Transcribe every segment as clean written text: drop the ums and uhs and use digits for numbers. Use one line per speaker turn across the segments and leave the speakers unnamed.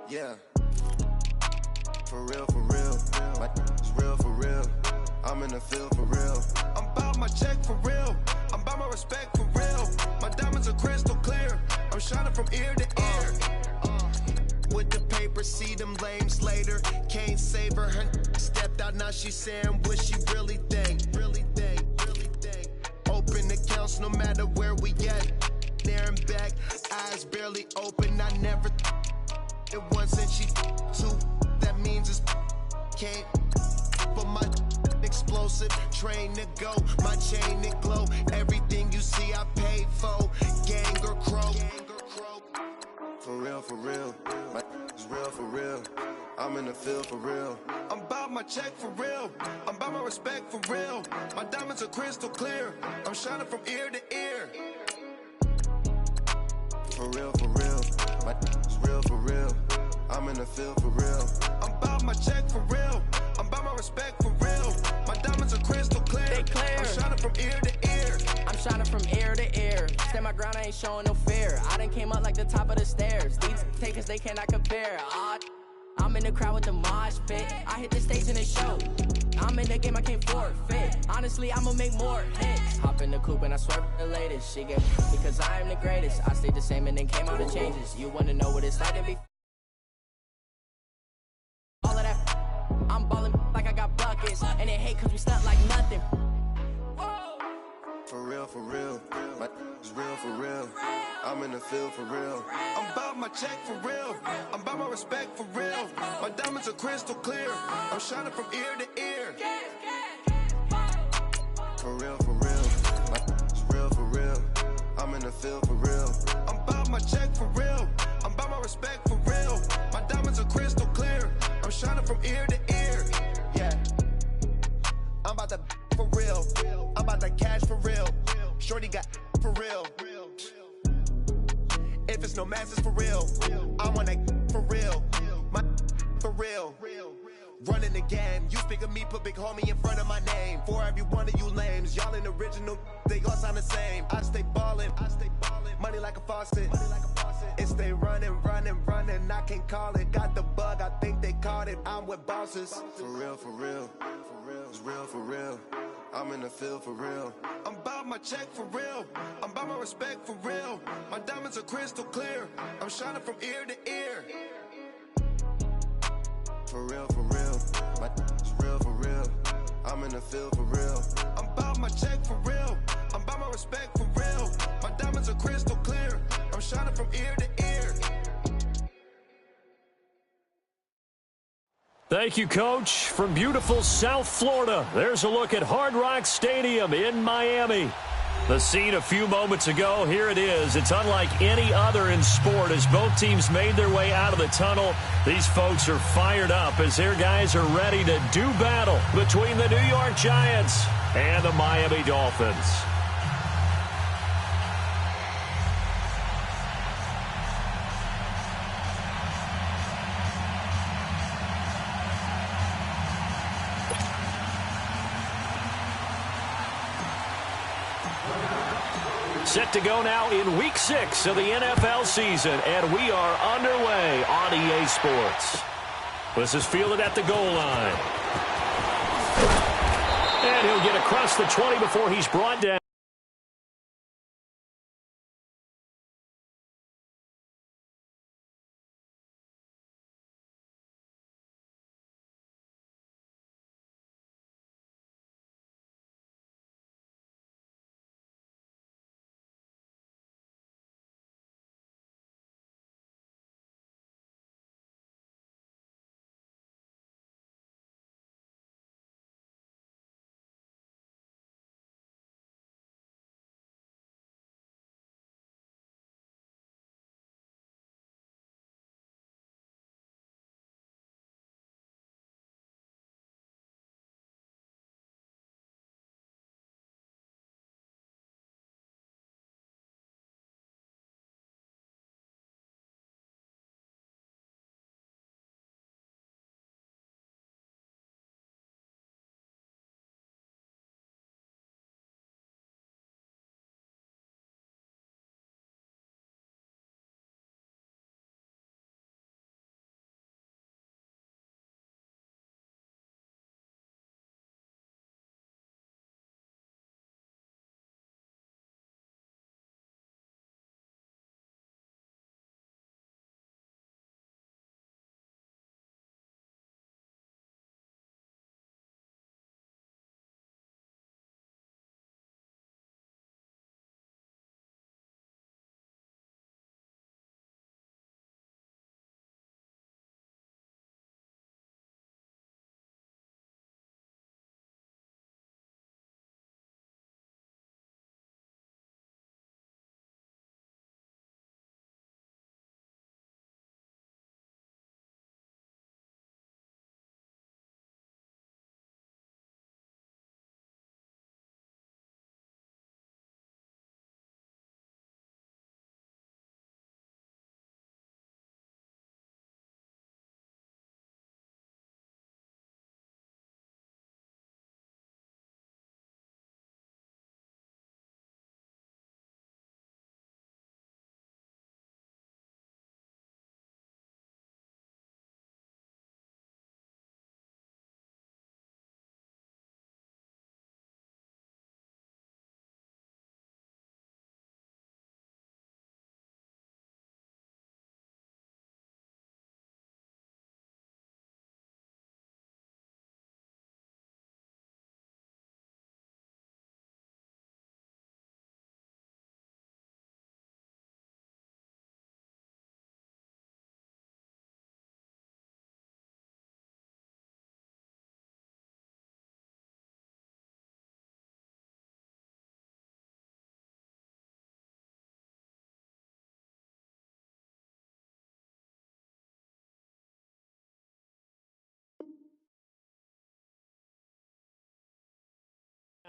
Yeah. For real, for real. My is real, for real. I'm in the field, for real. I'm about my check, for real. I'm about my respect, for real. My diamonds are crystal clear. I'm shining from ear to ear. With the paper, see them lames later. Can't save her. Her stepped out, now she's saying what she really think. Really think, really think. Open accounts no matter where we at. There and back, eyes barely open. I never it once and she two. That means it's can't. But my explosive train to go, my chain to glow. Everything you see I paid for. Gang or crow. For real, for real. My is real, for real. I'm in the field, for real. I'm about my check, for real. I'm about my respect, for real. My diamonds are crystal clear. I'm shining from ear to ear. For real, for real. My is real, for real. I'm in the field, for real. I'm about my check, for real. I'm about my respect, for real. My diamonds are crystal clear.
They clear.
I'm shining from ear to ear.
I'm shining from ear to ear. Stand my ground, I ain't showing no fear. I done came up like the top of the stairs. These takers, they cannot compare. I'm in the crowd with the mosh pit. I hit the stage and it show. I'm in the game, I can't forfeit. Honestly, I'ma make more hits. Hop in the coupe and I swerve the latest. She get because I am the greatest. I stayed the same and then came out the changes. You wanna know what it's like to be all of that? I'm ballin' like I got buckets. And they hate cause we stuck like nothing.
For real, for real. My is real, for real. I'm in the field, for real. I'm about my check, for real. I'm about my respect, for real. My diamonds are crystal clear. I'm shining from ear to ear. For real, for real. My is real, for real. I'm in the field, for real. I'm about my check, for real. I'm about my respect, for real. My diamonds are crystal clear. I'm shining from ear to ear. Yeah. I'm about to for real. I'm about to cash for real. Shorty got for real. If it's no masses for real, I want that for real. My for real. Running again. You speak of me, put big homie in front of my name. For every one of you lames, y'all ain't original. They all sound the same. I stay ballin'. Money like a faucet. It stay running. I can't call it. Got the bug, I think they caught it. I'm with bosses. For real, for real. It's real, for real. I'm in the field, for real. I'm about my check, for real. I'm about my respect, for real. My diamonds are crystal clear. I'm shining from ear to ear. For real, for real. My is real, for real. I'm in the field, for real. I'm about my check, for real. I'm about my respect, for real. My diamonds are crystal clear. I'm shining from ear to ear.
Thank you, Coach. From beautiful South Florida, there's a look at Hard Rock Stadium in Miami. The scene a few moments ago, here it is. It's unlike any other in sport as both teams made their way out of the tunnel. These folks are fired up as their guys are ready to do battle between the New York Giants and the Miami Dolphins. Set to go now in Week 6 of the NFL season, and we are underway on EA Sports. This is fielded at the goal line. And he'll get across the 20 before he's brought down.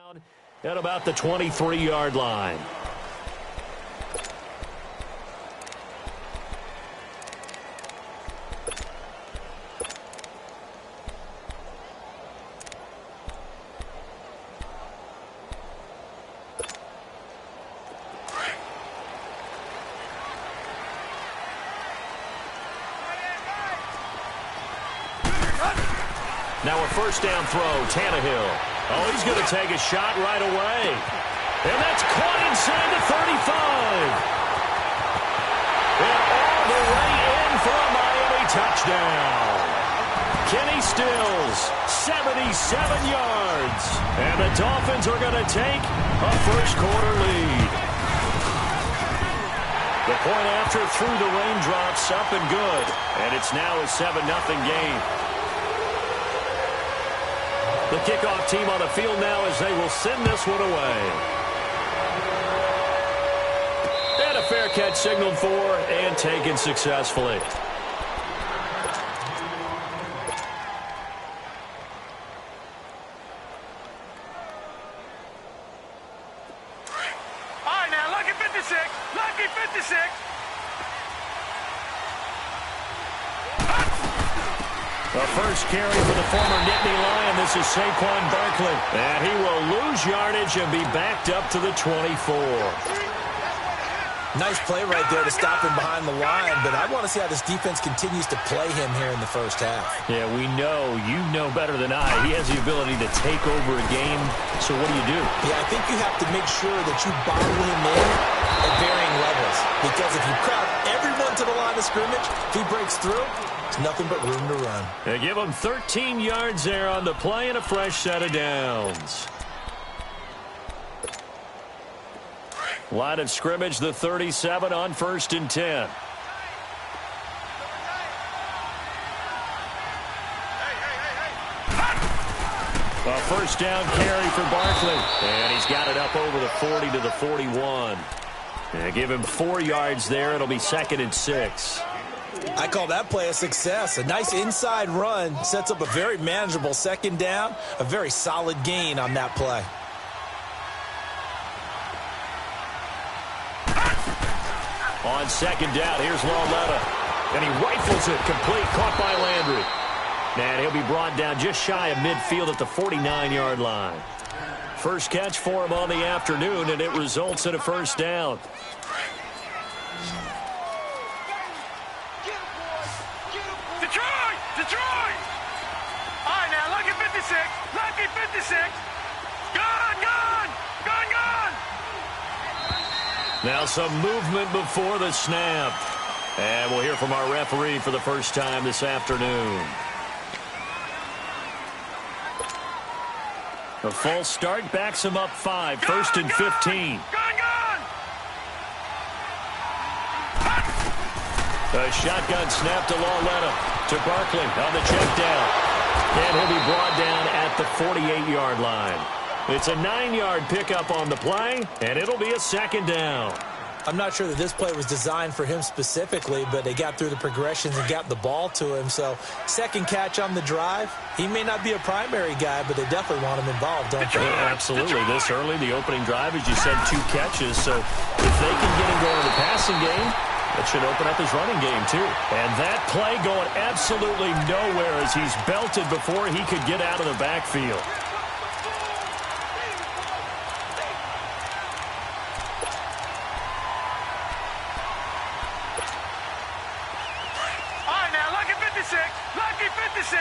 At about the 23-yard line. Now a first down throw, Tannehill. Oh, he's going to take a shot right away. And that's caught inside the 35. And all the way in for a Miami touchdown. Kenny Stills, 77 yards. And the Dolphins are going to take a first-quarter lead. The point after threw the raindrops up and good. And it's now a 7-0 game. The kickoff team on the field now as they will send this one away. And a fair catch signaled for and taken successfully.
All right, now, lucky 56. Lucky 56.
The first carry for the former Nittany Lion. This is Saquon Barkley. And he will lose yardage and be backed up to the 24.
Nice play right there to stop him behind the line, but I want to see how this defense continues to play him here in the first half.
Yeah, we know. You know better than I. He has the ability to take over a game. So what do?
Yeah, I think you have to make sure that you bottle him in at varying levels. Because if you crowd everyone to the line of scrimmage, if he breaks through, it's nothing but room to run.
They give him 13 yards there on the play and a fresh set of downs. Line of scrimmage, the 37 on 1st and 10. A first down carry for Barkley. And he's got it up over the 40 to the 41. And give him 4 yards there. It'll be 2nd and 6.
I call that play a success. A nice inside run sets up a very manageable 2nd down. A very solid gain on that play.
On 2nd down, here's Lauletta. And he rifles it complete, caught by Landry. And he'll be brought down just shy of midfield at the 49-yard line. First catch for him on the afternoon, and it results in a first down.
Detroit! Detroit! All right, now, lucky 56. Lucky 56. Gone, gone! Gone, gone!
Now some movement before the snap. And we'll hear from our referee for the first time this afternoon. The false start backs him up 5. 1st and 15. A shotgun snap to Lauletta. To Barkley on the check down. And he'll be brought down at the 48-yard line. It's a 9-yard pickup on the play, and it'll be a 2nd down.
I'm not sure that this play was designed for him specifically, but they got through the progressions and got the ball to him. So 2nd catch on the drive. He may not be a primary guy, but they definitely want him involved, don't they?
Yeah, absolutely. This early, the opening drive, as you said, 2 catches. So if they can get him going in the passing game, that should open up his running game, too. And that play going absolutely nowhere as he's belted before he could get out of the backfield.
All right, now, lucky 56. Lucky 56.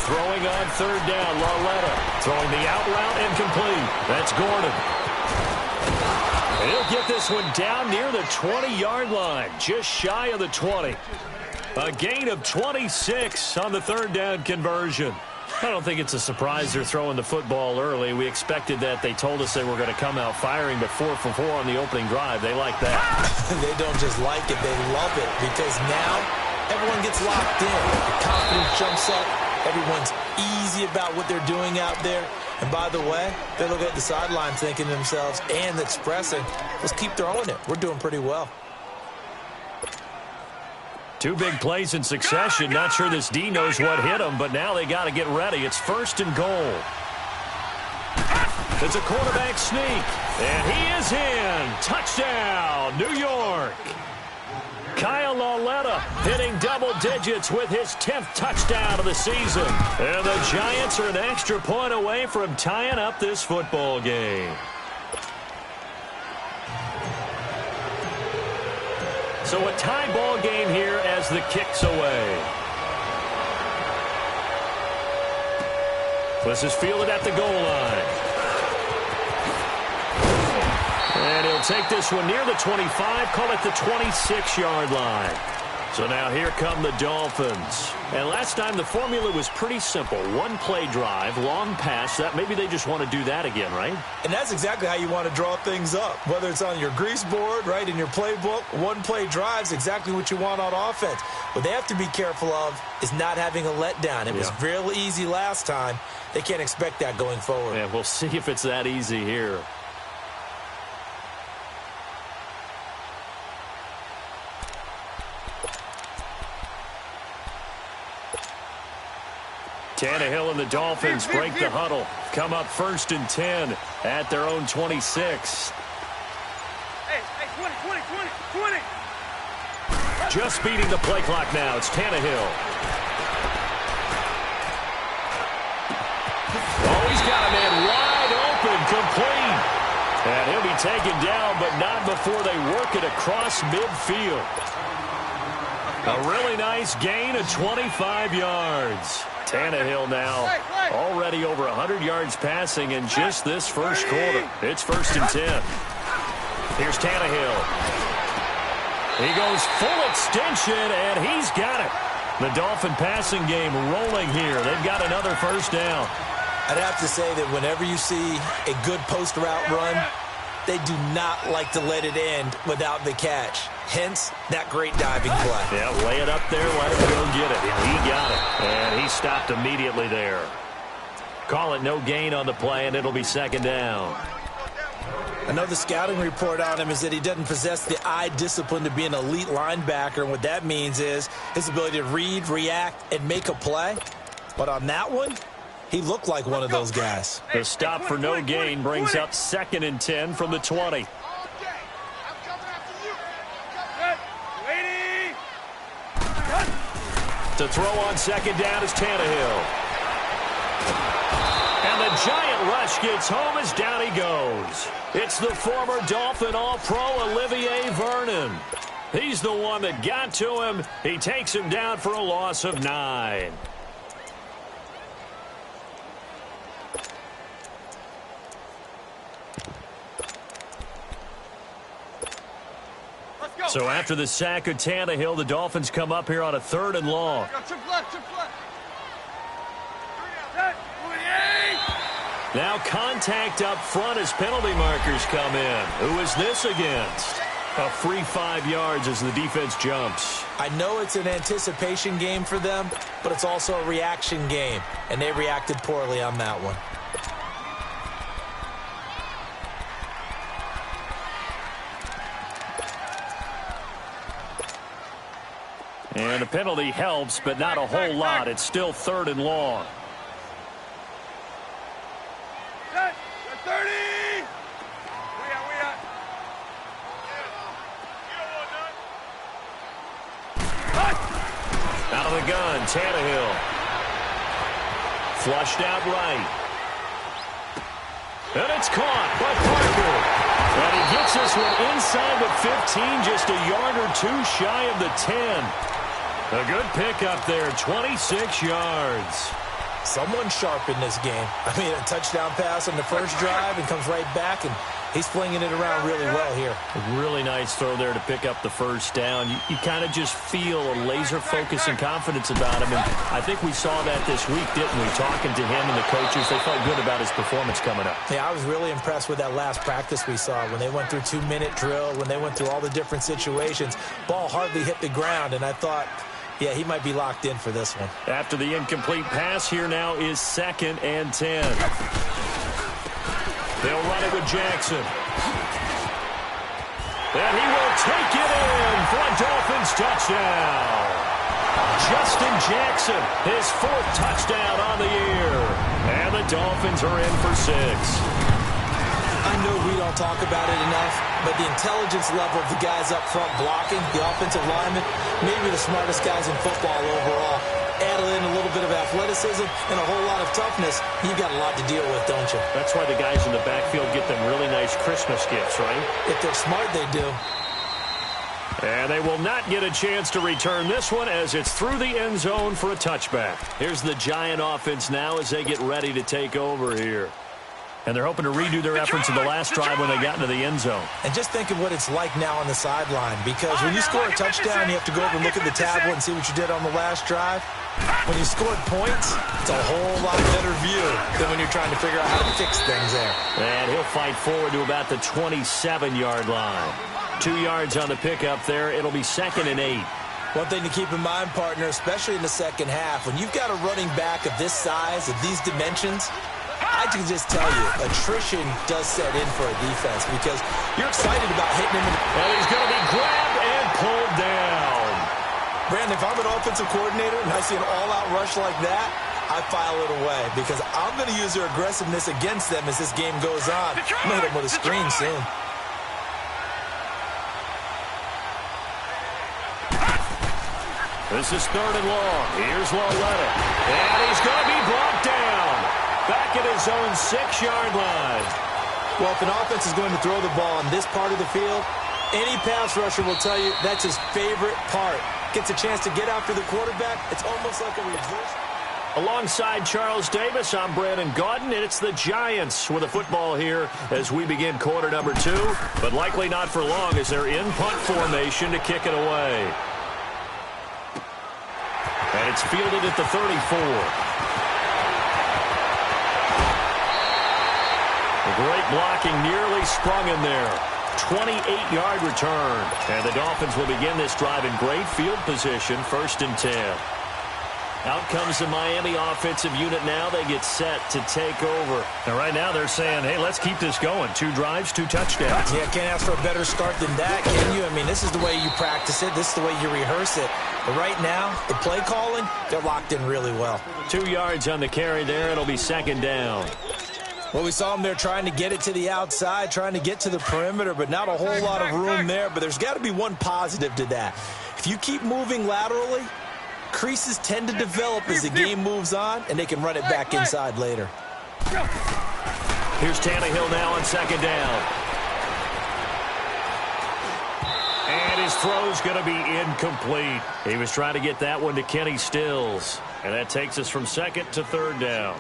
Throwing on 3rd down, Lauletta. Throwing the out route incomplete. That's Gordon. And he'll get this one down near the 20-yard line, just shy of the 20. A gain of 26 on the 3rd down conversion. I don't think it's a surprise they're throwing the football early. We expected that. They told us they were going to come out firing, but 4 for 4 on the opening drive. They like that.
They don't just like it, they love it, because now everyone gets locked in. The confidence jumps up. Everyone's easy about what they're doing out there. And by the way, they look at the sideline thinking to themselves and expressing, let's keep throwing it. We're doing pretty well.
Two big plays in succession. Not sure this D knows what hit him, but now they got to get ready. It's 1st and goal. It's a quarterback sneak, and he is in. Touchdown, New York. Kyle Lauletta hitting double digits with his 10th touchdown of the season. And the Giants are an extra point away from tying up this football game. So a tie ball game here as the kick's away. This is fielded at the goal line. And he'll take this one near the 25, call it the 26-yard line. So now here come the Dolphins. And last time the formula was pretty simple. One play drive, long pass. That maybe they just want to do that again, right?
And that's exactly how you want to draw things up. Whether it's on your grease board, right, in your playbook, one play drive's exactly what you want on offense. What they have to be careful of is not having a letdown. It was real easy last time. They can't expect that going forward.
Yeah, we'll see if it's that easy here. Tannehill and the Dolphins break the huddle. Come up 1st and 10 at their own 26.
Hey, 20.
Just beating the play clock now. It's Tannehill. Oh, he's got a man wide open, complete. And he'll be taken down, but not before they work it across midfield. A really nice gain of 25 yards. Tannehill now already over 100 yards passing in just this first quarter. It's 1st and 10. Here's Tannehill. He goes full extension, and he's got it. The Dolphin passing game rolling here. They've got another first down.
I'd have to say that whenever you see a good post route run, they do not like to let it end without the catch. Hence, that great diving play.
Yeah, lay it up there, let him go get it. And he got it. And he stopped immediately there. Call it no gain on the play, and it'll be 2nd down.
I know the scouting report on him is that he doesn't possess the eye discipline to be an elite linebacker. And what that means is his ability to read, react, and make a play. But on that one, he looked like one of those guys.
The stop for no gain brings up 2nd and 10 from the 20. To throw on 2nd down is Tannehill. And the giant rush gets home as down he goes. It's the former Dolphin All-Pro Olivier Vernon. He's the one that got to him. He takes him down for a loss of 9. So after the sack of Tannehill, the Dolphins come up here on a 3rd and long. Now contact up front as penalty markers come in. Who is this against? A free 5 yards as the defense jumps.
I know it's an anticipation game for them, but it's also a reaction game, and they reacted poorly on that one.
And a penalty helps, but not a whole lot. It's still 3rd and long.
30!
Out of the gun, Tannehill. Flushed out right. And it's caught by Parker. And he gets this one inside the 15, just a yard or two shy of the 10. A good pickup there, 26 yards.
Someone sharp in this game. I mean, a touchdown pass on the first drive and comes right back, and he's flinging it around really well here.
A really nice throw there to pick up the first down. You kind of just feel a laser focus and confidence about him, and I think we saw that this week, didn't we? Talking to him and the coaches, they felt good about his performance coming up.
Yeah, I was really impressed with that last practice we saw when they went through 2-minute drill, when they went through all the different situations. Ball hardly hit the ground, and I thought, yeah, he might be locked in for this one.
After the incomplete pass, here now is 2nd and 10. They'll run it with Jackson. And he will take it in for a Dolphins touchdown. Justin Jackson, his 4th touchdown on the year. And the Dolphins are in for 6.
I know we don't talk about it enough, but the intelligence level of the guys up front blocking, the offensive linemen, maybe the smartest guys in football overall. Add in a little bit of athleticism and a whole lot of toughness, you've got a lot to deal with, don't you?
That's why the guys in the backfield get them really nice Christmas gifts, right?
If they're smart, they do.
And they will not get a chance to return this one as it's through the end zone for a touchback. Here's the Giant offense now as they get ready to take over here. And they're hoping to redo their efforts in the last drive when they got into the end zone.
And just think of what it's like now on the sideline, because when you score a touchdown, you have to go over and look at the tablet and see what you did on the last drive. When you scored points, it's a whole lot better view than when you're trying to figure out how to fix things there.
And he'll fight forward to about the 27-yard line. 2 yards on the pickup there. It'll be 2nd and 8.
One thing to keep in mind, partner, especially in the second half, when you've got a running back of this size, of these dimensions, I can just tell you, attrition does set in for a defense because you're excited about hitting him.
And he's going to be grabbed and pulled down.
Brandon, if I'm an offensive coordinator and I see an all-out rush like that, I file it away because I'm going to use their aggressiveness against them as this game goes on. I'm going to hit them with a screen soon.
This is 3rd and long. Here's Lauletta. And he's going to be brought down. Back at his own 6-yard line.
Well, if an offense is going to throw the ball on this part of the field, any pass rusher will tell you that's his favorite part. Gets a chance to get after the quarterback. It's almost like a reverse.
Alongside Charles Davis, I'm Brandon Gaudin, and it's the Giants with a football here as we begin quarter number 2, but likely not for long as they're in punt formation to kick it away. And it's fielded at the 34. Great blocking, nearly sprung in there. 28-yard return. And the Dolphins will begin this drive in great field position, 1st and 10. Out comes the Miami offensive unit now. They get set to take over. And right now they're saying, hey, let's keep this going. 2 drives, 2 touchdowns.
Yeah, can't ask for a better start than that, can you? I mean, this is the way you practice it. This is the way you rehearse it. But right now, the play calling, they're locked in really well.
2 yards on the carry there. It'll be 2nd down.
Well, we saw them there trying to get it to the outside, trying to get to the perimeter, but not a whole lot of room there. But there's got to be one positive to that. If you keep moving laterally, creases tend to develop as the game moves on, and they can run it back inside later.
Here's Tannehill now on 2nd down. And his throw's going to be incomplete. He was trying to get that one to Kenny Stills. And that takes us from 2nd to 3rd down.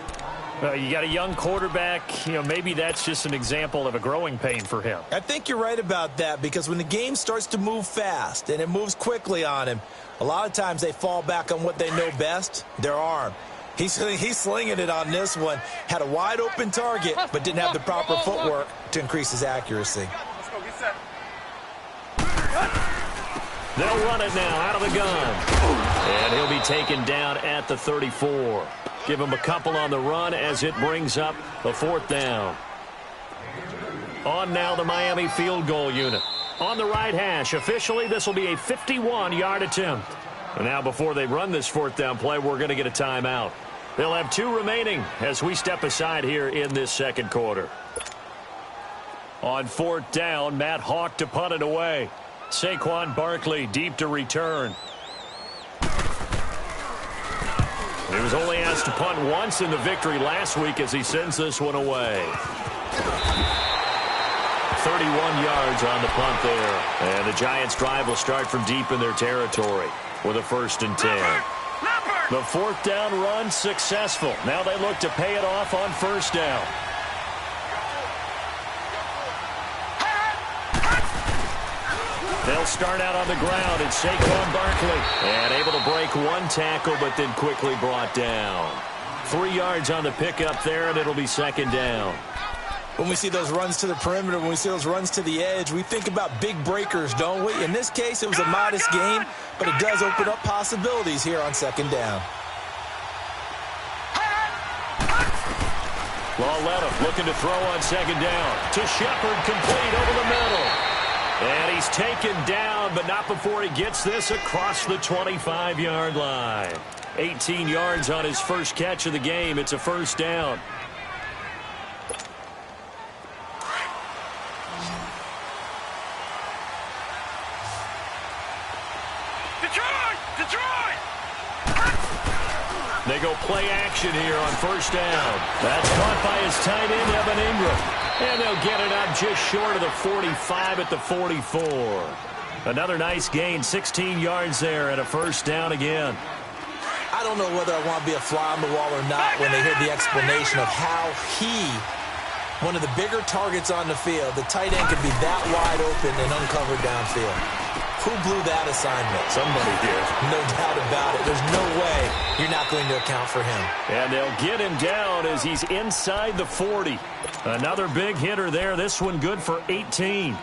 You got a young quarterback, maybe that's just an example of a growing pain for him.
I think you're right about that because when the game starts to move fast and it moves quickly on him, a lot of times they fall back on what they know best, their arm. He's slinging it on this one. Had a wide open target, but didn't have the proper footwork to increase his accuracy.
Let's go, get set.
They'll run it now out of the gun. And he'll be taken down at the 34. Give him a couple on the run as it brings up the 4th down. On now the Miami field goal unit. On the right hash, officially this will be a 51-yard attempt. And now before they run this 4th down play, we're going to get a timeout. They'll have 2 remaining as we step aside here in this 2nd quarter. On 4th down, Matt Hawk to punt it away. Saquon Barkley deep to return. He was only asked to punt once in the victory last week as he sends this one away. 31 yards on the punt there. And the Giants' drive will start from deep in their territory with a 1st and 10. The 4th down run successful. Now they look to pay it off on 1st down. They'll start out on the ground. It's Saquon Barkley. And able to break 1 tackle, but then quickly brought down. 3 yards on the pickup there, and it'll be 2nd down.
When we see those runs to the perimeter, when we see those runs to the edge, we think about big breakers, don't we? In this case, it was a modest gain, but it does open up possibilities here on 2nd down.
Lauletta looking to throw on 2nd down. To Shepard, complete over the middle. And he's taken down, but not before he gets this across the 25-yard line. 18 yards on his first catch of the game. It's a first down.
Detroit!
They go play action here on first down. That's caught by his tight end, Evan Ingram. And they'll get it up just short of the 45 at the 44. Another nice gain, 16 yards there, and a first down again.
I don't know whether I want to be a fly on the wall or not when they hear the explanation of how one of the bigger targets on the field, the tight end could be that wide open and uncovered downfield. Who blew that assignment?
Somebody did.
No doubt about it. There's no way you're not going to account for him.
And they'll get him down as he's inside the 40. Another big hitter there. This one good for 18.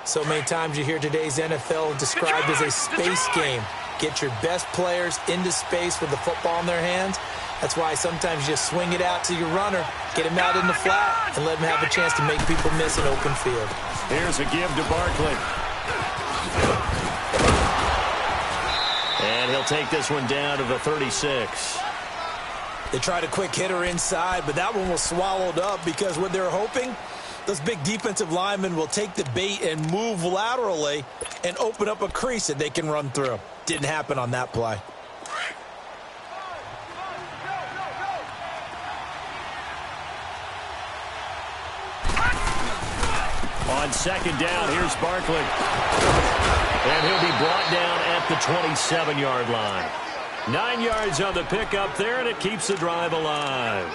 So many times you hear today's NFL described as a space game. Get your best players into space with the football in their hands. That's why sometimes you just swing it out to your runner, get him out in the flat, and let him have a chance to make people miss an open field.
Here's a give to Barkley. And he'll take this one down to the 36.
They tried a quick hitter inside, but that one was swallowed up because what they're hoping, those big defensive linemen will take the bait and move laterally and open up a crease that they can run through. Didn't happen on that play.
On second down, here's Barkley. And he'll be brought down at the 27-yard line. 9 yards on the pickup there, and it keeps the drive alive.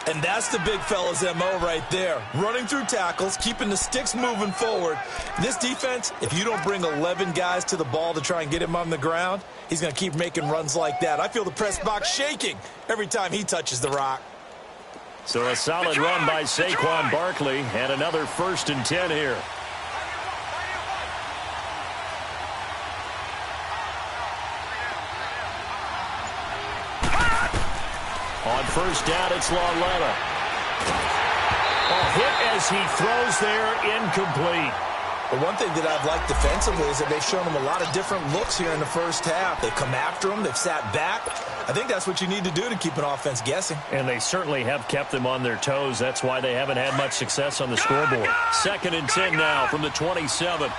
And that's the big fella's MO right there. Running through tackles, keeping the sticks moving forward. This defense, if you don't bring 11 guys to the ball to try and get him on the ground, he's going to keep making runs like that. I feel the press box shaking every time he touches the rock.
So a solid run by Saquon Barkley, and another 1st and 10 here. On first down, it's Lauletta. A hit as he throws there, incomplete.
But one thing that I've liked defensively is that they've shown him a lot of different looks here in the first half. They've come after him. They've sat back. I think that's what you need to do to keep an offense guessing.
And they certainly have kept them on their toes. That's why they haven't had much success on the scoreboard. 2nd and 10 now from the 27.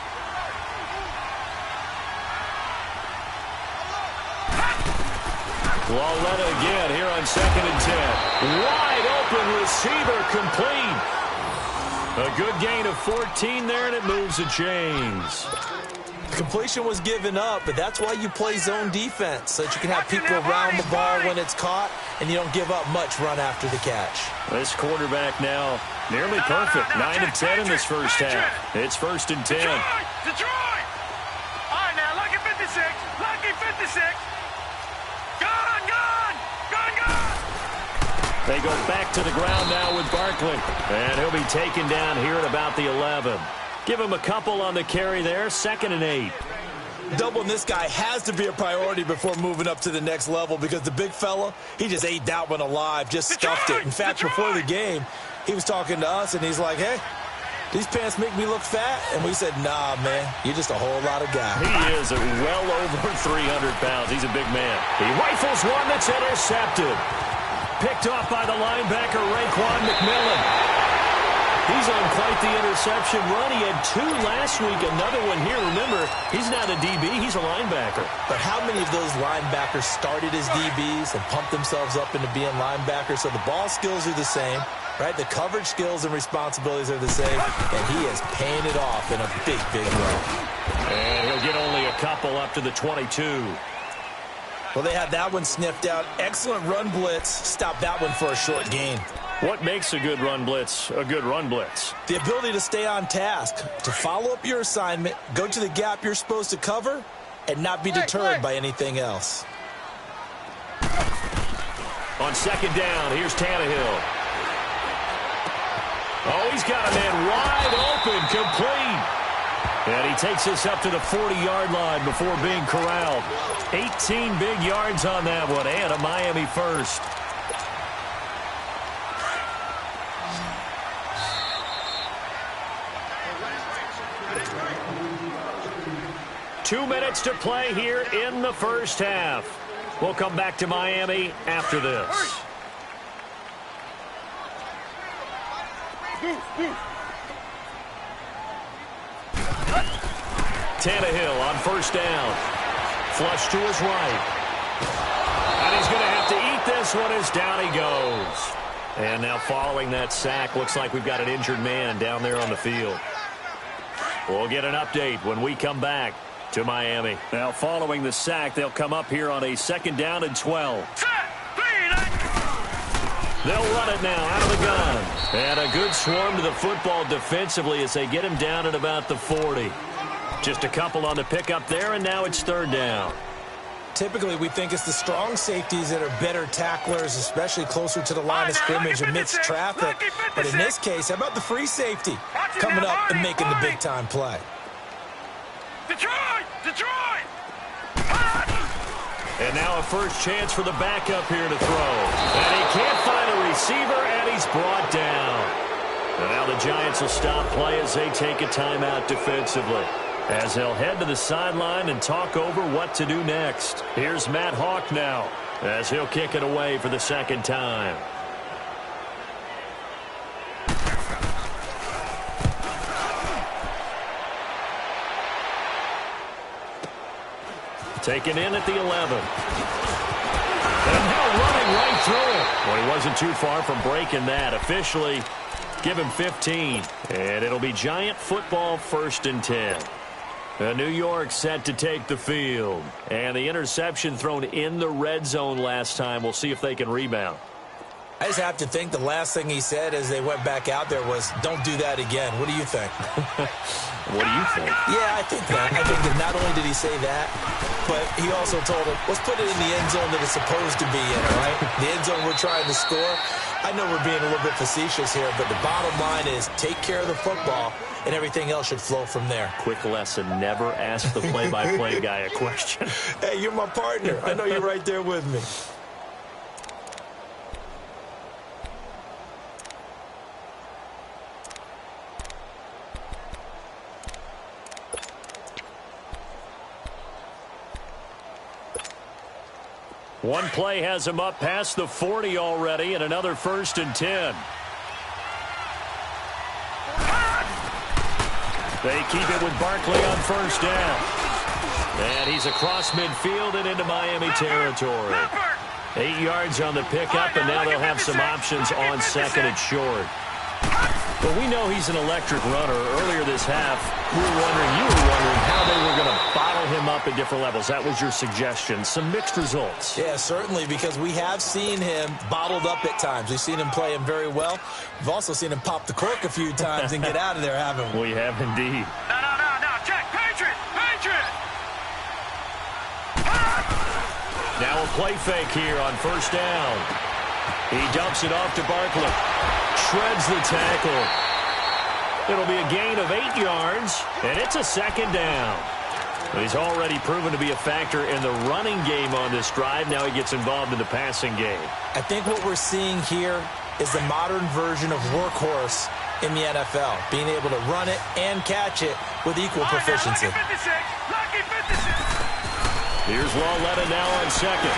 Lauletta again here on 2nd and 10. Wide open receiver complete. A good gain of 14 there, and it moves the chains.
Completion was given up, but that's why you play zone defense, so that you can have people around the ball when it's caught, and you don't give up much run after the catch.
This quarterback now nearly perfect. 9 of 10 in this first half. It's 1st and 10.
Detroit! All right, now, lucky 56. Lucky 56. Gone!
They go back to the ground now with Barkley. And he'll be taken down here at about the 11. Give him a couple on the carry there. 2nd and 8.
Doubling this guy has to be a priority before moving up to the next level because the big fella, he just ate that one alive, just stuffed it. In fact, before the game, he was talking to us, and he's like, hey, these pants make me look fat. And we said, nah, man, you're just a whole lot of guy.
He is well over 300 pounds. He's a big man. He rifles one that's intercepted. Picked off by the linebacker, Raekwon McMillan. He's on quite the interception run. He had 2 last week, another one here. Remember, he's not a DB, he's a linebacker.
But how many of those linebackers started as DBs and pumped themselves up into being linebackers? So the ball skills are the same, right? The coverage skills and responsibilities are the same, and he is paying it off in a big, big way.
And he'll get only a couple up to the 22.
Well, they had that one sniffed out. Excellent run blitz. Stop that one for a short gain.
What makes a good run blitz a good run blitz?
The ability to stay on task, to follow up your assignment, go to the gap you're supposed to cover, and not be deterred by anything else.
On 2nd down, here's Tannehill. Oh, he's got a man wide open, complete. And he takes us up to the 40-yard line before being corralled. 18 big yards on that one, and a Miami first. 2 minutes to play here in the first half. We'll come back to Miami after this. Tannehill on first down. Flush to his right. And he's going to have to eat this one as down he goes. And now following that sack, looks like we've got an injured man down there on the field. We'll get an update when we come back to Miami. Now following the sack, they'll come up here on a 2nd down and 12. They'll run it now out of the gun. And a good swarm to the football defensively as they get him down at about the 40. Just a couple on the pickup there, and now it's 3rd down.
Typically, we think it's the strong safeties that are better tacklers, especially closer to the line of scrimmage amidst traffic. But in this case, how about the free safety coming up and making the big-time play?
Detroit! Detroit!
And now a first chance for the backup here to throw. And he can't find a receiver, and he's brought down. And now the Giants will stop play as they take a timeout defensively, as they'll head to the sideline and talk over what to do next. Here's Matt Hawk now, as he'll kick it away for the 2nd time. Taken in at the 11. And now running right through it. Well, he wasn't too far from breaking that. Officially, give him 15. And it'll be Giant football 1st and 10. New York set to take the field. And the interception thrown in the red zone last time. We'll see if they can rebound.
I just have to think the last thing he said as they went back out there was, don't do that again. What do you think?
What do you think?
Yeah, I think that. I think that not only did he say that, but he also told him, let's put it in the end zone that it's supposed to be in, all right? The end zone we're trying to score. I know we're being a little bit facetious here, but the bottom line is take care of the football, and everything else should flow from there.
Quick lesson, never ask the play-by-play guy a question.
Hey, you're my partner. I know you're right there with me.
One play has him up past the 40 already, and another 1st and 10. They keep it with Barkley on 1st down. And he's across midfield and into Miami territory. 8 yards on the pickup, and now they'll have some options on 2nd and short. But we know he's an electric runner. Earlier this half, you were wondering how they were going to bottle him up at different levels. That was your suggestion. Some mixed results.
Yeah, certainly, because we have seen him bottled up at times. We've seen him play him very well. We've also seen him pop the cork a few times and get out of there, haven't we?
We have indeed.
No. Check. Patriot.
Now a play fake here on 1st down. He dumps it off to Barkley. Shreds the tackle. It'll be a gain of 8 yards, and it's a 2nd down. He's already proven to be a factor in the running game on this drive. Now he gets involved in the passing game.
I think what we're seeing here is the modern version of workhorse in the NFL, being able to run it and catch it with equal proficiency.
Lucky 56.
Here's Lawletta now on 2nd.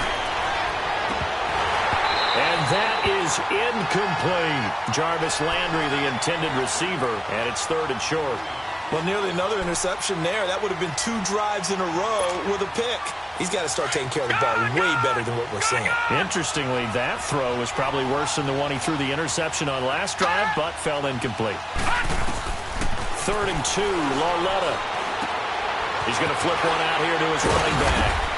And that is incomplete. Jarvis Landry, the intended receiver, and it's 3rd and short.
Well, nearly another interception there. That would have been 2 drives in a row with a pick. He's got to start taking care of the ball way better than what we're seeing.
Interestingly, that throw was probably worse than the one he threw the interception on last drive, but fell incomplete. 3rd and 2, Lawletta. He's going to flip one out here to his running back.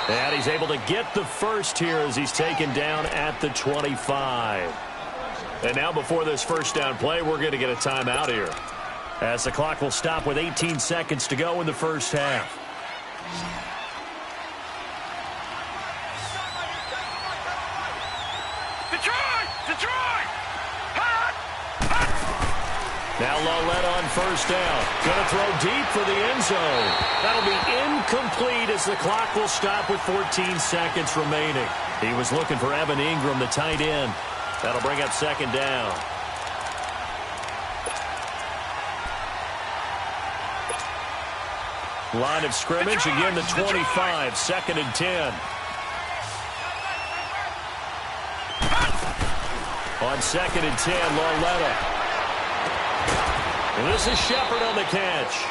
And he's able to get the first here as he's taken down at the 25. And now before this 1st down play, we're going to get a timeout here, as the clock will stop with 18 seconds to go in the first half.
Detroit!
Now Lawletta on 1st down. Going to throw deep for the end zone. That'll be incomplete as the clock will stop with 14 seconds remaining. He was looking for Evan Ingram, the tight end. That'll bring up 2nd down. Line of scrimmage, again the 25, 2nd and 10. On 2nd and 10, Lauletta. And this is Shepard on the catch.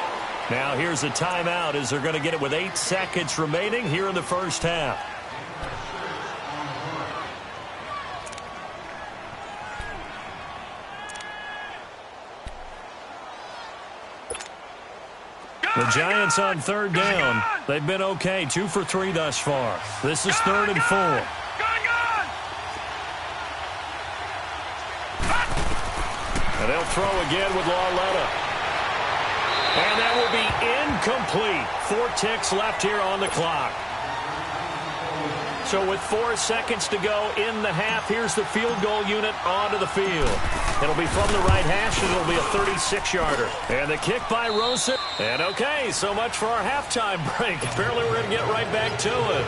Now here's a timeout as they're going to get it with 8 seconds remaining here in the first half. The Giants on 3rd down. They've been okay, 2 for 3 thus far. This is 3rd and 4. And they'll throw again with Lauletta. And that will be incomplete. 4 ticks left here on the clock. So with 4 seconds to go in the half, here's the field goal unit onto the field. It'll be from the right hash, and it'll be a 36-yarder. And the kick by Rosen. And okay, so much for our halftime break. Apparently we're going to get right back to it.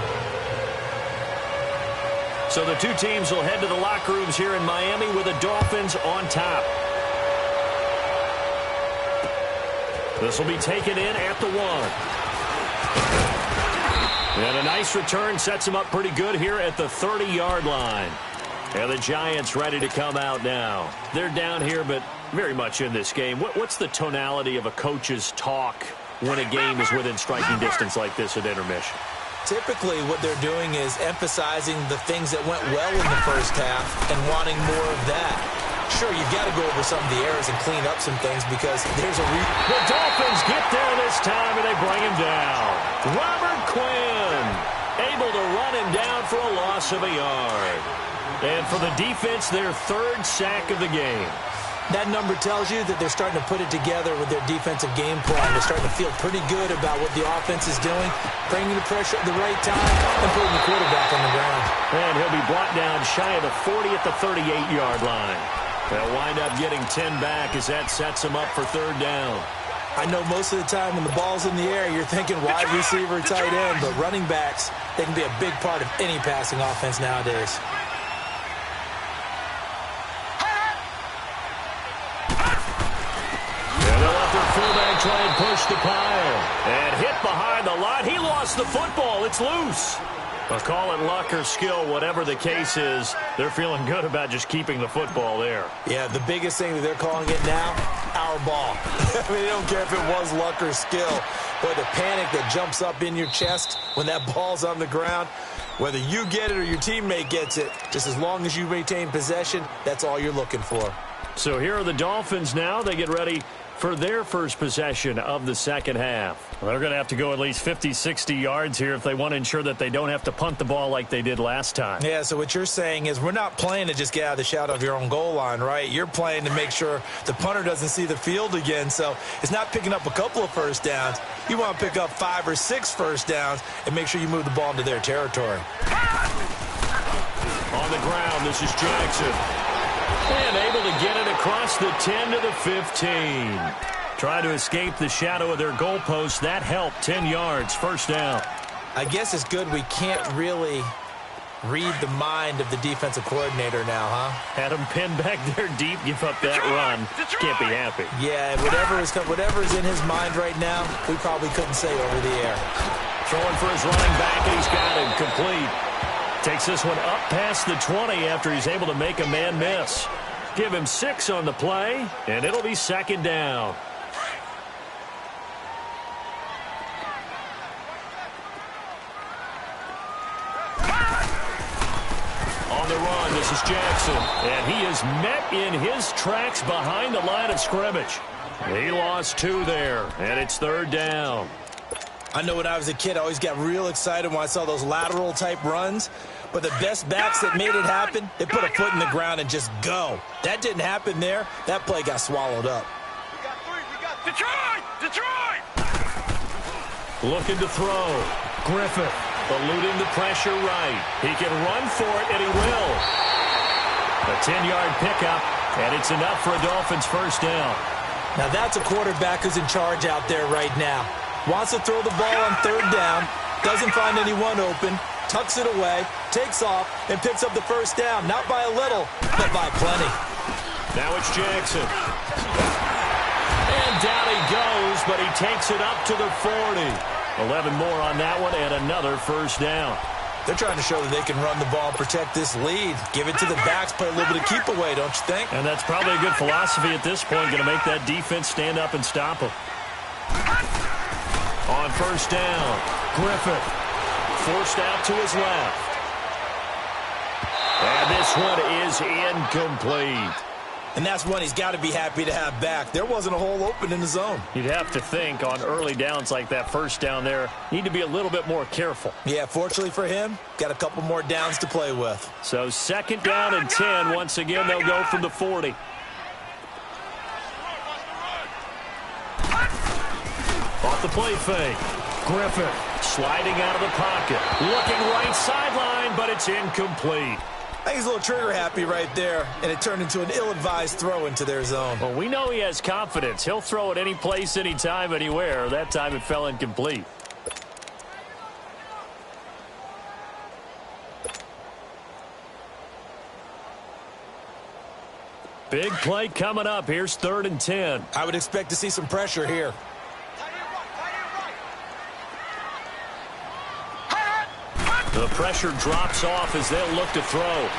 So the 2 teams will head to the locker rooms here in Miami with the Dolphins on top. This will be taken in at the 1. And a nice return sets him up pretty good here at the 30-yard line. And the Giants ready to come out now. They're down here, but very much in this game. What's the tonality of a coach's talk when a game is within striking distance like this at intermission?
Typically, what they're doing is emphasizing the things that went well in the first half and wanting more of that. Sure, you've got to go over some of the errors and clean up some things because there's a
The Dolphins get there this time, and they bring him down. Robert Quinn able to run him down for a loss of a yard. And for the defense, their 3rd sack of the game.
That number tells you that they're starting to put it together with their defensive game plan. They're starting to feel pretty good about what the offense is doing, bringing the pressure at the right time, and putting the quarterback on the ground.
And he'll be brought down shy of the 40 at the 38-yard line. They'll wind up getting 10 back as that sets them up for 3rd down.
I know most of the time when the ball's in the air, you're thinking wide receiver, tight end, but running backs, they can be a big part of any passing offense nowadays.
And they'll let their fullback try and push the pile. And hit behind the line. He lost the football. It's loose. But call it luck or skill, whatever the case is, they're feeling good about just keeping the football there.
Yeah, the biggest thing that they're calling it now, our ball. I mean, they don't care if it was luck or skill. Boy, the panic that jumps up in your chest when that ball's on the ground, whether you get it or your teammate gets it, just as long as you maintain possession, that's all you're looking for.
So here are the Dolphins now. They get ready for their first possession of the second half. Well, they're going to have to go at least 50, 60 yards here if they want to ensure that they don't have to punt the ball like they did last time.
Yeah, so what you're saying is we're not playing to just get out of the shadow of your own goal line, right? You're playing to make sure the punter doesn't see the field again. So it's not picking up a couple of first downs. You want to pick up 5 or 6 first downs and make sure you move the ball into their territory.
On the ground, this is Jackson. And able to get it across the 10 to the 15. Trying to escape the shadow of their goalpost. That helped. 10 yards, first down.
I guess it's good we can't really read the mind of the defensive coordinator now, huh?
Had him pinned back there deep, give up that run. Can't be happy.
Yeah, whatever is in his mind right now, we probably couldn't say over the air.
Throwing for his running back, and he's got him complete. Takes this one up past the 20 after he's able to make a man miss. Give him 6 on the play, and it'll be second down. On the run, this is Jackson, and he is met in his tracks behind the line of scrimmage. He lost 2 there, and it's third down.
I know when I was a kid, I always got real excited when I saw those lateral-type runs. But the best backs that made it happen, they put a foot in the ground and just go. That didn't happen there. That play got swallowed up.
Detroit!
Looking to throw. Griffith eluding the pressure right. He can run for it, and he will. A 10-yard pickup, and it's enough for a Dolphins first down.
Now that's a quarterback who's in charge out there right now. Wants to throw the ball on third down, doesn't find anyone open, tucks it away, takes off, and picks up the first down. Not by a little, but by plenty.
Now it's Jackson. And down he goes but he takes it up to the 40. 11 more on that one and another first down.
They're trying to show that they can run the ball and protect this lead. Give it to the backs, play a little bit of keep away, don't you think?
And that's probably a good philosophy at this point, going to make that defense stand up and stop them. On first down, Griffith forced out to his left. And this one is incomplete.
And that's one he's got to be happy to have back. There wasn't a hole open in the zone.
You'd have to think on early downs like that first down there, need to be a little bit more careful.
Yeah, fortunately for him, got a couple more downs to play with.
So second down and 10. Once again, they'll go from the 40. Off the play fake. Griffith sliding out of the pocket. Looking right sideline, but it's incomplete.
I think he's a little trigger happy right there, and it turned into an ill-advised throw into their zone.
Well, we know he has confidence. He'll throw it any place, anytime, anywhere. That time it fell incomplete. Big play coming up. Here's 3rd and 10.
I would expect to see some pressure here.
The pressure drops off as they'll look to throw.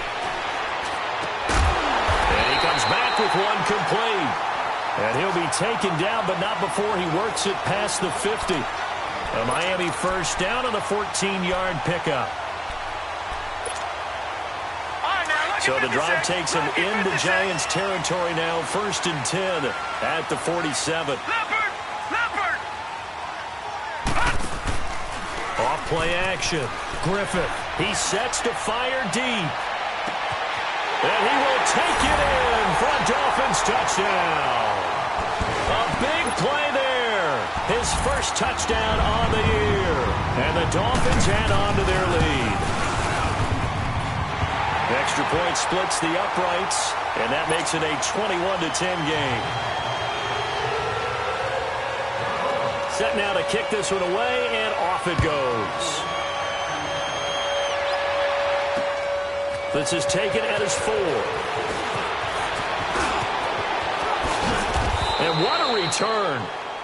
And he comes back with one complete. And he'll be taken down, but not before he works it past the 50. A Miami first down on a 14-yard pickup. So the drive takes him into Giants territory now. 1st and 10 at the 47. Off play action. Griffith, he sets to fire deep. And he will take it in for a Dolphins touchdown. A big play there. His first touchdown on the year. And the Dolphins add on to their lead. Extra point splits the uprights, and that makes it a 21-10 game. Set now to kick this one away, and off it goes. This is taken at his 4. And what a return.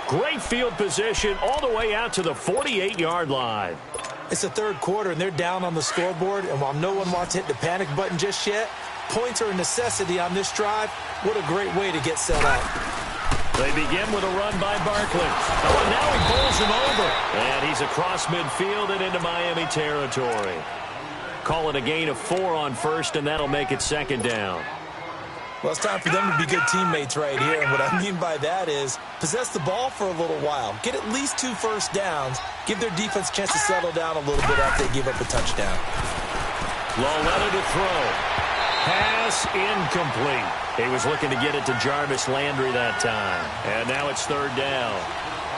Great field position all the way out to the 48-yard line.
It's the third quarter, and they're down on the scoreboard, and while no one wants to hit the panic button just yet, points are a necessity on this drive. What a great way to get set up.
They begin with a run by Barkley. Oh, and now he pulls him over. And he's across midfield and into Miami territory. Call it a gain of 4 on first, and that'll make it 2nd down.
Well, it's time for them to be good teammates right here, and what I mean by that is possess the ball for a little while. Get at least 2 first downs. Give their defense a chance to settle down a little bit after they give up a touchdown.
Loletta to throw. Pass incomplete. He was looking to get it to Jarvis Landry that time. And now it's 3rd down.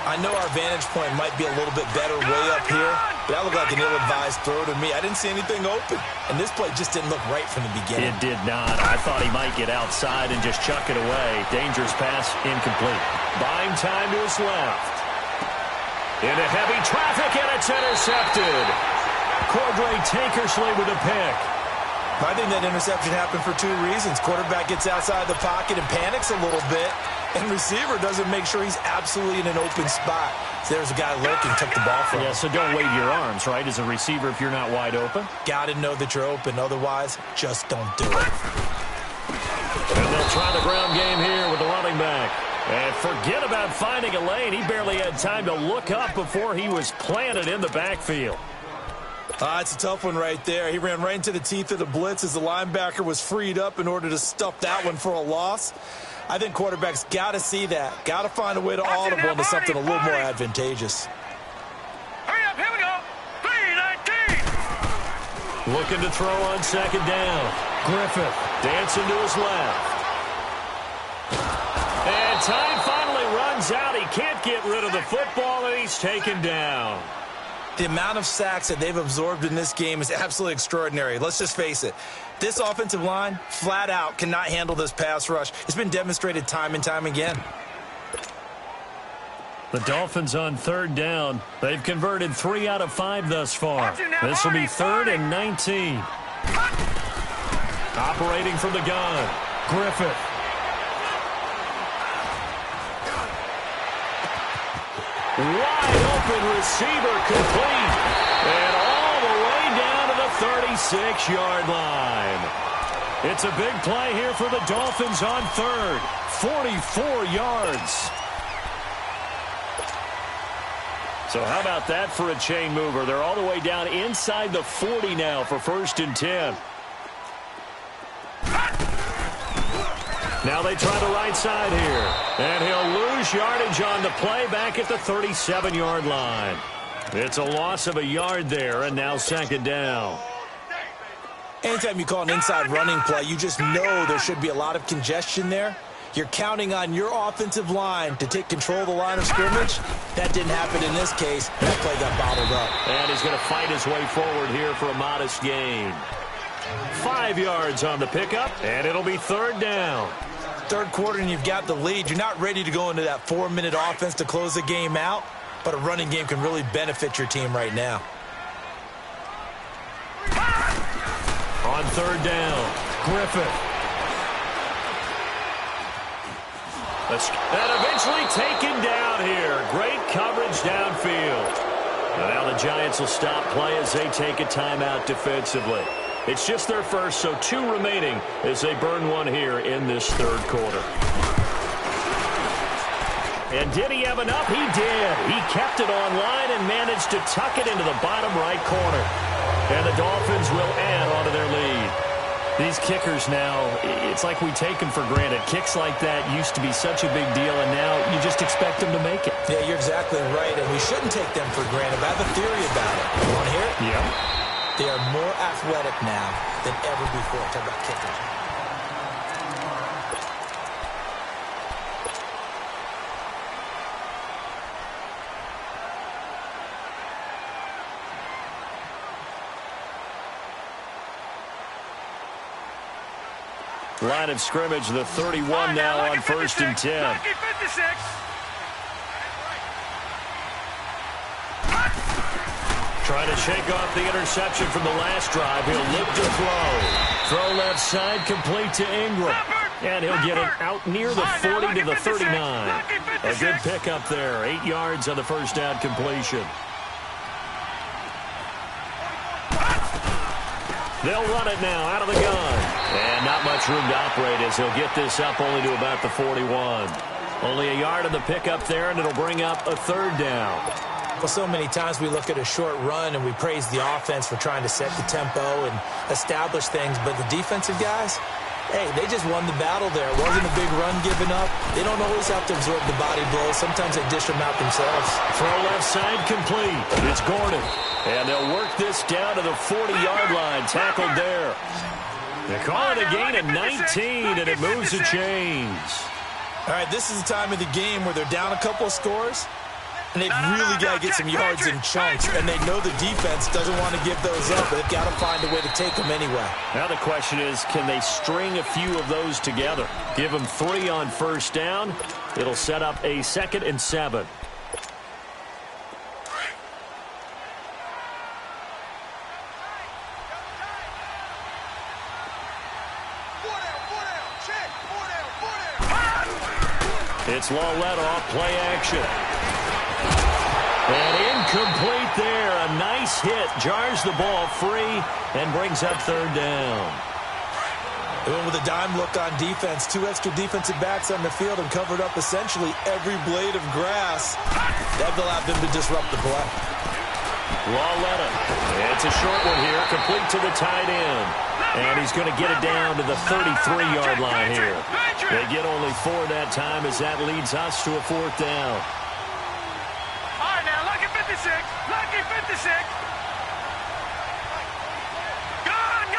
I know our vantage point might be a little bit better way up here, but that looked like an ill-advised throw to me. I didn't see anything open, and this play just didn't look right from the beginning.
It did not. I thought he might get outside and just chuck it away. Dangerous pass, incomplete. Buying time to his left. Into heavy traffic, and it's intercepted. Cordray Tankersley with a pick.
I think that interception happened for 2 reasons. Quarterback gets outside the pocket and panics a little bit, and receiver doesn't make sure he's absolutely in an open spot. So there's a guy lurking, took the ball from him.
Yeah, so don't wave your arms, right, as a receiver if you're not wide open.
Got to know that you're open. Otherwise, just don't do it.
And they'll try the ground game here with the running back. And forget about finding a lane. He barely had time to look up before he was planted in the backfield.
It's a tough one right there. He ran right into the teeth of the blitz as the linebacker was freed up in order to stuff that one for a loss. I think quarterbacks got to see that. Got to find a way to audible into something a little more advantageous.
Hurry up, here we go. 3-19.
Looking to throw on 2nd down. Griffith dancing to his left. And time finally runs out. He can't get rid of the football, and he's taken down.
The amount of sacks that they've absorbed in this game is absolutely extraordinary. Let's just face it. This offensive line, flat out, cannot handle this pass rush. It's been demonstrated time and time again.
The Dolphins on 3rd down. They've converted 3 out of 5 thus far. This will be 3rd and 19. Operating from the gun, Griffith. Wide open receiver complete. And all the way down to the 36-yard line. It's a big play here for the Dolphins on third. 44 yards. So how about that for a chain mover? They're all the way down inside the 40 now for 1st and 10. Now they try the right side here. And he'll lose yardage on the play back at the 37-yard line. It's a loss of a yard there, and now 2nd down.
Anytime you call an inside running play, you just know there should be a lot of congestion there. You're counting on your offensive line to take control of the line of scrimmage. That didn't happen in this case. That play got bottled up.
And he's going to fight his way forward here for a modest gain. 5 yards on the pickup, and it'll be 3rd down.
3rd quarter and you've got the lead. You're not ready to go into that 4-minute offense to close the game out, but a running game can really benefit your team right now.
On 3rd down, Griffith. And eventually taken down here. Great coverage downfield. And now the Giants will stop play as they take a timeout defensively. It's just their first, so 2 remaining as they burn one here in this 3rd quarter. And did he have enough? He did. He kept it on line and managed to tuck it into the bottom right corner. And the Dolphins will add onto their lead. These kickers now, it's like we take them for granted. Kicks like that used to be such a big deal, and now you just expect them to make it.
Yeah, you're exactly right, and we shouldn't take them for granted. I have a theory about it. You want to hear it?
Yeah.
They are more athletic now than ever before. Talk about kickers.
Line of scrimmage, the 31 now on 1st and 10. Trying to shake off the interception from the last drive. He'll look to throw. Throw left side, complete to Ingram. And he'll get it out near the 40 to the 39. A good pickup there. 8 yards on the first down completion. They'll run it now out of the gun. And not much room to operate as he'll get this up only to about the 41. Only a yard on the pickup there, and it'll bring up a 3rd down.
Well, so many times we look at a short run and we praise the offense for trying to set the tempo and establish things, but the defensive guys, hey, they just won the battle there. It wasn't a big run given up. They don't always have to absorb the body blows. Sometimes they dish them out themselves.
Throw left side complete. It's Gordon. And they'll work this down to the 40-yard line. Tackled there. They call it a gain of 19, and it moves the chains.
All right, this is the time of the game where they're down a couple of scores, and they've really got to get some yards in chunks, and they know the defense doesn't want to give those up, but they've got to find a way to take them anyway.
Now the question is, can they string a few of those together? Give them 3 on 1st down. It'll set up a 2nd and 7. It's Lawletta off play action. And incomplete there. A nice hit. Jars the ball free and brings up 3rd down.
They went with a dime look on defense. 2 extra defensive backs on the field and covered up essentially every blade of grass. That allowed them to disrupt the play.
Lawletta. It's a short one here. Complete to the tight end. And he's going to get it down to the 33-yard line here. They get only 4 that time as that leads us to a 4th down.
All right, now, lucky 56. Lucky 56. Gone.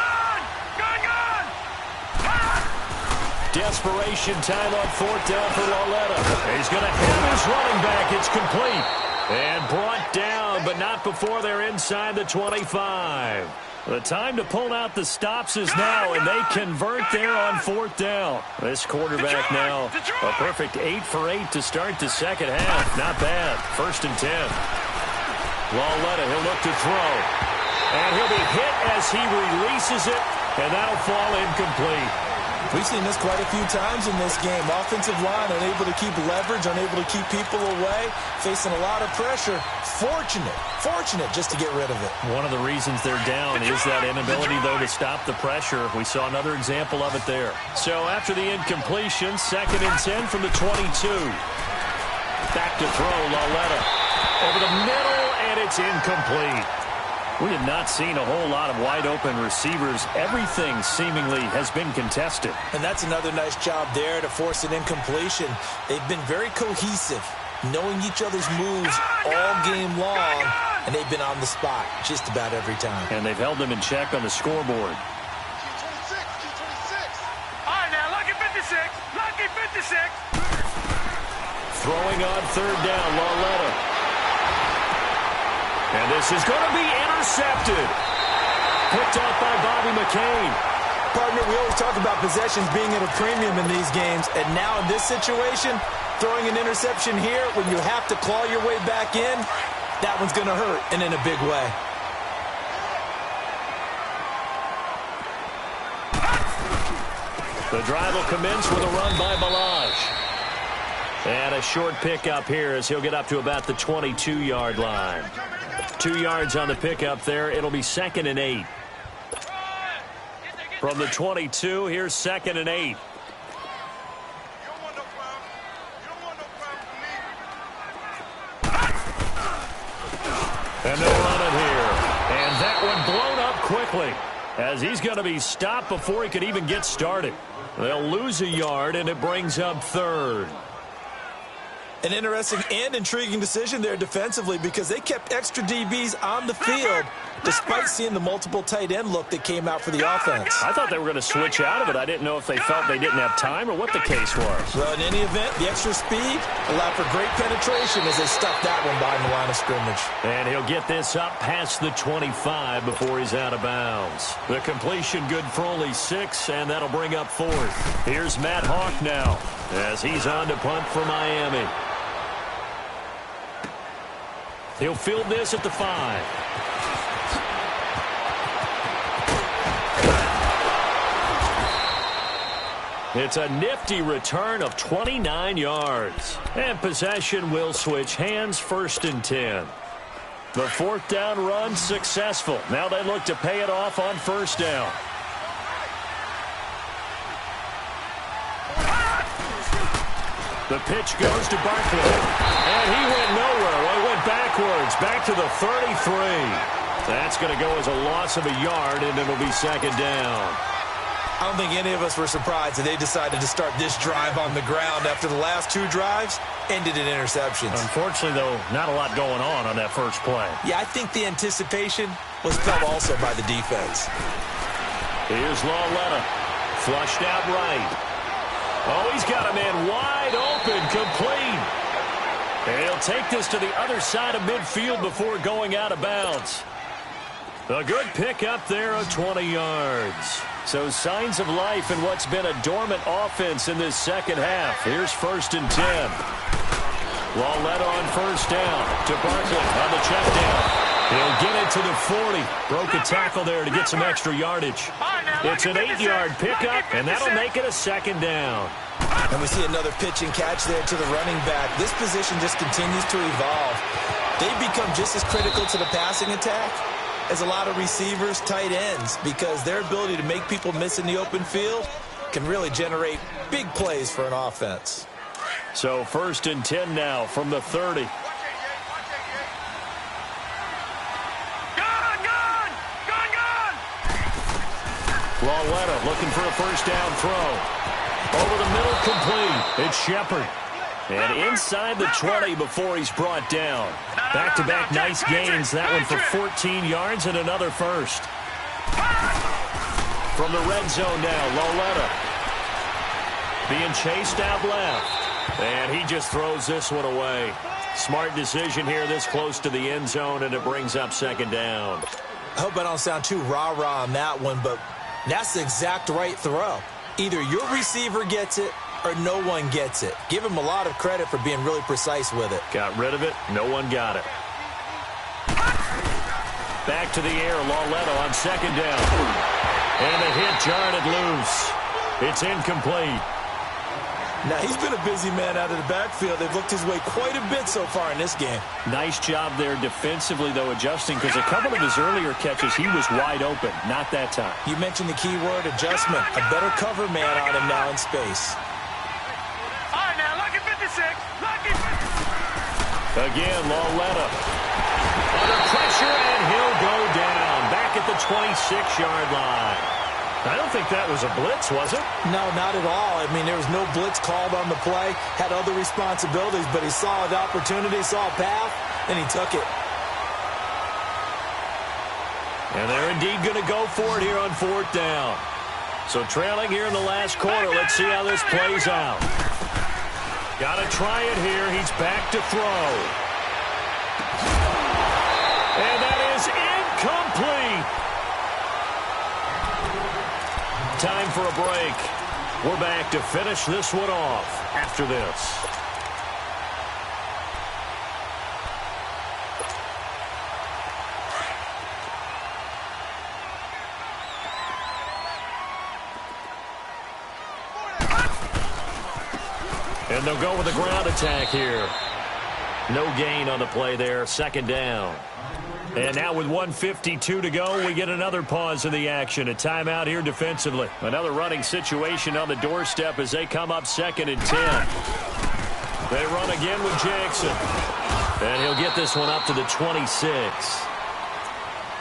Desperation time on 4th down for Lawletta. He's going to have his running back. It's complete. And brought down, but not before they're inside the 25. The time to pull out the stops is now, and they convert there on 4th down. This quarterback now, a perfect 8 for 8 to start the second half. Not bad. 1st and 10. Lawletta, he'll look to throw. And he'll be hit as he releases it, and that'll fall incomplete.
We've seen this quite a few times in this game. Offensive line unable to keep leverage, unable to keep people away, facing a lot of pressure. Fortunate just to get rid of it.
One of the reasons they're down is that inability, though, to stop the pressure. We saw another example of it there. So after the incompletion, 2nd and 10 from the 22. Back to throw, Lauletta. Over the middle, and it's incomplete. We have not seen a whole lot of wide-open receivers. Everything seemingly has been contested.
And that's another nice job there to force an incompletion. They've been very cohesive, knowing each other's moves all game long, and they've been on the spot just about every time.
And they've held them in check on the scoreboard.
All right, now, lucky 56. Lucky 56.
Throwing on 3rd down, Lauletta. And this is going to be intercepted. Picked off by Bobby McCain.
Partner, we always talk about possessions being at a premium in these games, and now in this situation, throwing an interception here when you have to claw your way back in, that one's going to hurt, and in a big way.
The drive will commence with a run by Balaj. And a short pickup here as he'll get up to about the 22-yard line. 2 yards on the pickup there. It'll be 2nd and 8. From the 22, here's 2nd and 8. And they'll run it here. And that one blown up quickly as he's going to be stopped before he could even get started. They'll lose a yard, and it brings up 3rd.
An interesting and intriguing decision there defensively because they kept extra DBs on the field despite seeing the multiple tight end look that came out for the offense.
I thought they were going to switch out of it. I didn't know if they felt they didn't have time or what the case was.
Well, in any event, the extra speed allowed for great penetration as they stuffed that one behind the line of scrimmage.
And he'll get this up past the 25 before he's out of bounds. The completion good for only 6, and that'll bring up 4th. Here's Matt Hawk now as he's on to punt for Miami. He'll field this at the 5. It's a nifty return of 29 yards. And possession will switch hands, 1st and 10. The 4th down run successful. Now they look to pay it off on 1st down. The pitch goes to Barkley. And he went nowhere. Well, he went backwards, back to the 33. That's going to go as a loss of a yard, and it'll be 2nd down.
I don't think any of us were surprised that they decided to start this drive on the ground after the last 2 drives ended in interceptions.
Unfortunately, though, not a lot going on that first play.
Yeah, I think the anticipation was felt also by the defense.
Here's Lauletta. Flushed out right. Oh, he's got a man wide open, complete. And he'll take this to the other side of midfield before going out of bounds. A good pick up there of 20 yards. So signs of life in what's been a dormant offense in this second half. Here's 1st and 10. Lauletta on 1st down to Barkley on the check down. He'll get it to the 40. Broke a tackle there to get some extra yardage. It's an 8-yard pickup, and that'll make it a 2nd down.
And we see another pitch and catch there to the running back. This position just continues to evolve. They've become just as critical to the passing attack as a lot of receivers, tight ends, because their ability to make people miss in the open field can really generate big plays for an offense.
So 1st and 10 now from the 30. Lauletta looking for a 1st down throw. Over the middle, complete. It's Shepard. And inside the 20 before he's brought down. Back-to-back nice gains. That one for 14 yards and another 1st. From the red zone now, Lauletta. Being chased out left. And he just throws this one away. Smart decision here this close to the end zone, and it brings up 2nd down.
I hope I don't sound too rah-rah on that one, but that's the exact right throw. Either your receiver gets it or no one gets it. Give him a lot of credit for being really precise with it.
Got rid of it. No one got it. Back to the air. Lauletta on 2nd down. And the hit jarred it loose. It's incomplete.
Now, he's been a busy man out of the backfield. They've looked his way quite a bit so far in this game.
Nice job there defensively, though, adjusting, because a couple of his earlier catches, he was wide open. Not that time.
You mentioned the key word, adjustment. A better cover man on him now in space.
All right, now, lucky 56. Lucky 56.
Again, Lauletta. Under pressure, and he'll go down. Back at the 26-yard line. I don't think that was a blitz, was it?
No, not at all. I mean, there was no blitz called on the play. Had other responsibilities, but he saw an opportunity, saw a path, and he took it.
And they're indeed going to go for it here on 4th down. So trailing here in the last quarter. Let's see how this plays out. Got to try it here. He's back to throw. And that is incomplete. Time for a break. We're back to finish this one off after this. And they'll go with a ground attack here. No gain on the play there. 2nd down. And now with 1:52 to go, we get another pause in the action. A timeout here defensively. Another running situation on the doorstep as they come up 2nd and 10. They run again with Jackson. And he'll get this one up to the 26.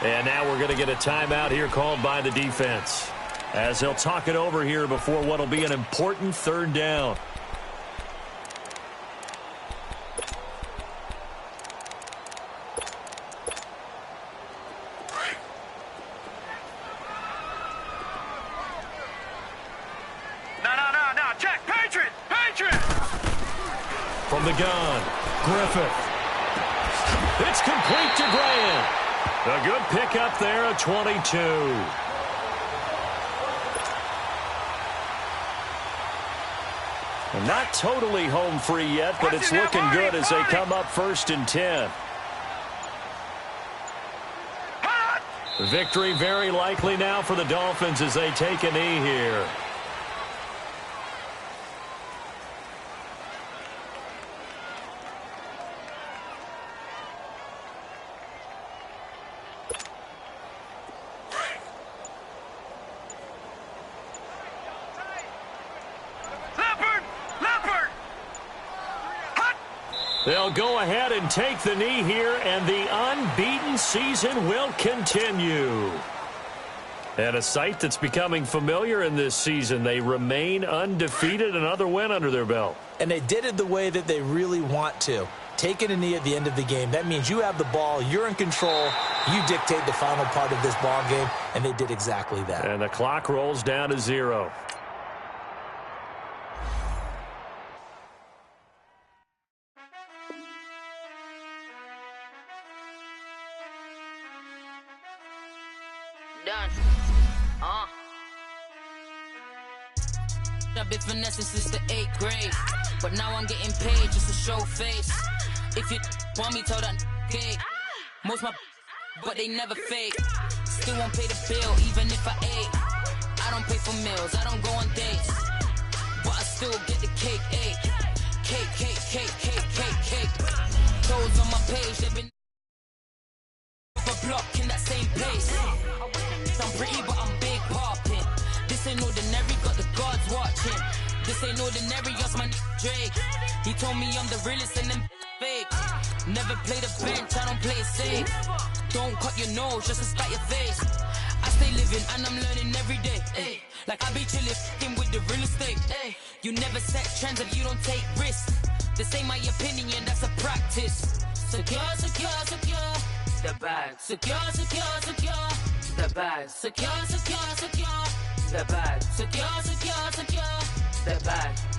And now we're going to get a timeout here called by the defense, as they'll talk it over here before what will be an important 3rd down. From the gun, Griffith. It's complete to Grant. A good pickup there at 22. And not totally home free yet, but it's looking good as they come up 1st and 10. Victory very likely now for the Dolphins as they take a knee here. They'll go ahead and take the knee here, and the unbeaten season will continue. And a sight that's becoming familiar in this season. They remain undefeated, another win under their belt.
And they did it the way that they really want to. Taking a knee at the end of the game. That means you have the ball, you're in control, you dictate the final part of this ball game, and they did exactly that.
And the clock rolls down to 0.
Done. I've been finessing since the 8th grade, but now I'm getting paid just to show face. If you want me, tell that cake. Most my but they never fake. Still won't pay the bill even if I ate. I don't pay for meals, I don't go on dates, but I still get the cake. Cake. Toes on my page, they've been a block in that same place. I'm pretty, but I'm big poppin'. This ain't ordinary, got the gods watching. This ain't ordinary, just my Drake. He told me I'm the realest and them fake. Never play the bench, I don't play it safe. Don't cut your nose just to spite your face. I stay living and I'm learning every day. Ay. Like I be chillin' with the real estate. Ay. You never set trends if you don't take risks. This ain't my opinion, that's a practice. Secure. The bag. Secure. The bag. Secure. The bag. Secure. The bag.